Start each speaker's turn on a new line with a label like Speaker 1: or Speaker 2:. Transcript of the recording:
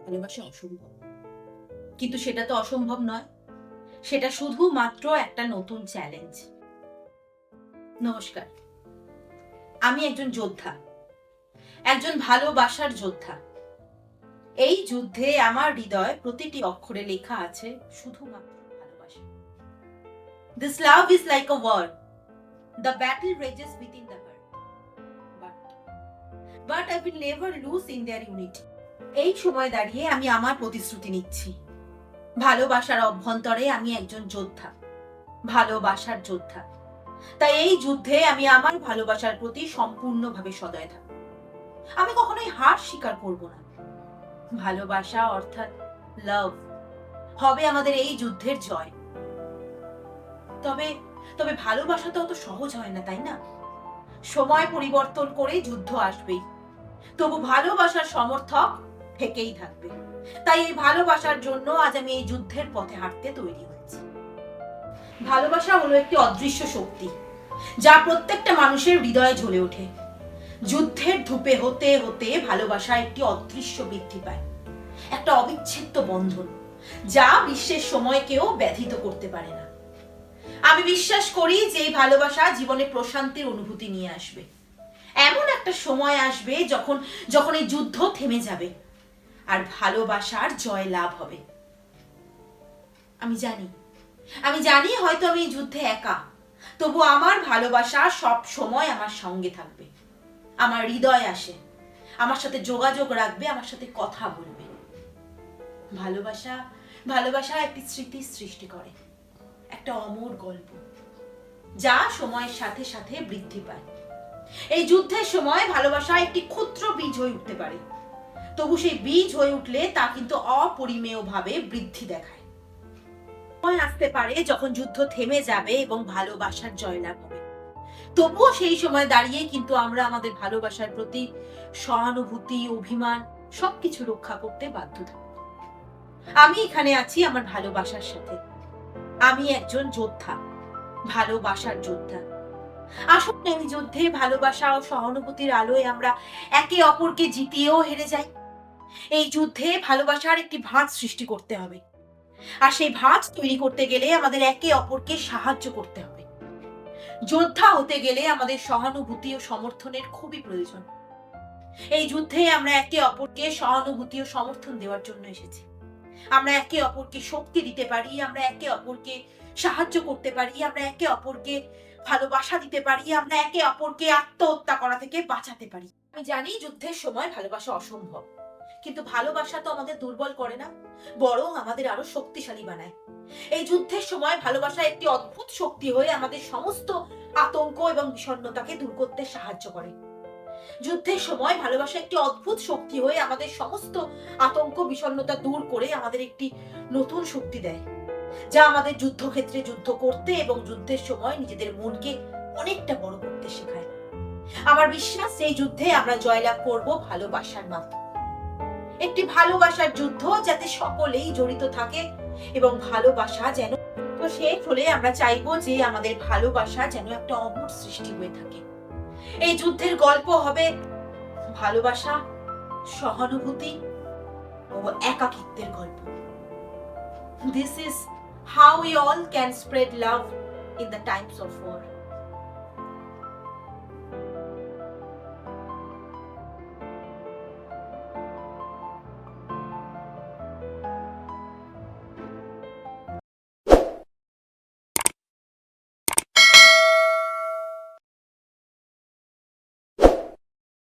Speaker 1: ভালোবাসা অসম্ভব, কিন্তু সেটা তো অসম্ভব নয়, সেটা শুধুমাত্র একটা নতুন চ্যালেঞ্জ। নমস্কার, আমি একজন যোদ্ধা, একজন ভালোবাসার যোদ্ধা। এই যুদ্ধে আমার হৃদয় প্রতিটি অক্ষরে লেখা আছে শুধুমাত্র ভালোবাসা। This love is like a war. The battle rages within the heart. But I will never lose in their unity. এই সময় দাঁড়িয়ে আমি আমার প্রতিশ্রুতি নিচ্ছি, ভালোবাসার অভ্যন্তরে আমি একজন যোদ্ধা, ভালোবাসার যোদ্ধা। তাই এই যুদ্ধে আমি আমার ভালোবাসার প্রতি সম্পূর্ণভাবে সদয় থাকব। আমি কখনোই হার স্বীকার করব না। ভালোবাসা অর্থাৎ লাভ হবে আমাদের এই যুদ্ধের জয়। তবে তবে ভালোবাসা তো অত সহজ হয় না, তাই না? সময় পরিবর্তন করে যুদ্ধ আসবেই, তবু ভালোবাসার সমর্থক থেকেই থাকবে। তাই এই ভালোবাসার জন্য আজ আমি এই যুদ্ধের পথে হাঁটতে তৈরি হয়েছি। ভালোবাসা হলো একটি অদৃশ্য শক্তি, যা প্রত্যেকটা মানুষের হৃদয়ে জ্বলে ওঠে। যুদ্ধের ধূপে হতে হতে ভালোবাসা একটি অদৃশ্য বৃদ্ধি পায়, একটা অবিচ্ছেদ্য বন্ধন, যা বিশ্বের সময়কেও ব্যথিত করতে পারে না। আমি বিশ্বাস করি যে এই ভালোবাসা জীবনে প্রশান্তির অনুভূতি নিয়ে আসবে। এমন একটা সময় আসবে যখন এই যুদ্ধ থেমে যাবে আর ভালোবাসার জয় লাভ হবে। আমি জানি হয়তো আমি এই যুদ্ধে একা, তবু আমার ভালোবাসা সব সময় আমার সঙ্গে থাকবে। আমার হৃদয় আসে, আমার সাথে যোগাযোগ রাখবে, আমার সাথে কথা বলবে। ভালোবাসা একটি স্মৃতি সৃষ্টি করে, একটা অমর গল্প, যা সময়ের সাথে সাথে বৃদ্ধি পায়। এই যুদ্ধের সময় ভালোবাসা একটি ক্ষুদ্র বীজ হয়ে উঠতে পারে, তবু সেই বীজ হয়ে উঠলে তা কিন্তু অপরিমেয়ভাবে বৃদ্ধি দেখায়। সময় আসতে পারে যখন যুদ্ধ থেমে যাবে এবং ভালোবাসার জয়লাভ হবে। তবুও সেই সময় দাঁড়িয়ে কিন্তু আমরা আমাদের ভালোবাসার প্রতি সহানুভূতি, অভিমান সবকিছু রক্ষা করতে বাধ্য থাকব। আমি এখানে আছি আমার ভালোবাসার সাথে। আমি একজন যোদ্ধা, ভালোবাসার যোদ্ধা। আসুন এই যুদ্ধে ভালোবাসা ও সহানুভূতির আলোয় আমরা একে অপরকে জিতিয়েও হেরে যাই। এই যুদ্ধে ভালোবাসার একটি ভাঁজ সৃষ্টি করতে হবে, আর সেই ভাঁজ তৈরি করতে গেলে আমাদের একে অপরকে সাহায্য করতে হবে। যোদ্ধা হতে গেলে আমাদের সহানুভূতি ও সমর্থনের খুবই প্রয়োজন। এই যুদ্ধে আমরা একে অপরকে সহানুভূতি ও সমর্থন দেওয়ার জন্য এসেছি। আমরা একে অপরকে শক্তি দিতে পারি, আমরা একে অপরকে সাহায্য করতে পারি, আমরা একে অপরকে ভালোবাসা দিতে পারি, আমরা একে অপরকে আত্মহত্যা করা থেকে বাঁচাতে পারি। আমি জানি যুদ্ধের সময় ভালোবাসা অসম্ভব, কিন্তু ভালোবাসা তো আমাদের দুর্বল করে না, বরং আমাদের আরো শক্তিশালী বানায়। এই যুদ্ধের সময় ভালোবাসা একটি অদ্ভুত শক্তি হয়ে আমাদের সমস্ত আতঙ্ক এবং বিষণ্ণতাকে দূর করতে সাহায্য করে। যুদ্ধের সময় ভালোবাসা একটি অদ্ভুত শক্তি হয়ে আমাদের সমস্ত আতঙ্ক বিষণ্ণতা দূর করে আমাদের একটি নতুন শক্তি দেয়, যা আমাদের যুদ্ধক্ষেত্রে যুদ্ধ করতে এবং যুদ্ধের সময় নিজেদের মনকে অনেকটা বড় করতে শেখায়। আমার বিশ্বাস এই যুদ্ধে আমরা জয়লাভ করব ভালোবাসার মাধ্যমে। একটি ভালোবাসার যুদ্ধ যাতে সকলেই জড়িত থাকে এবং ভালোবাসা যেন তো শেষ হলে আমরা চাইবো যে আমাদের ভালোবাসা যেন একটা অমর সৃষ্টি হয়ে থাকে। এই যুদ্ধের গল্প হবে ভালোবাসা, সহানুভূতি ও একাকিত্বের গল্প। This is how we all can spread love in the times of war.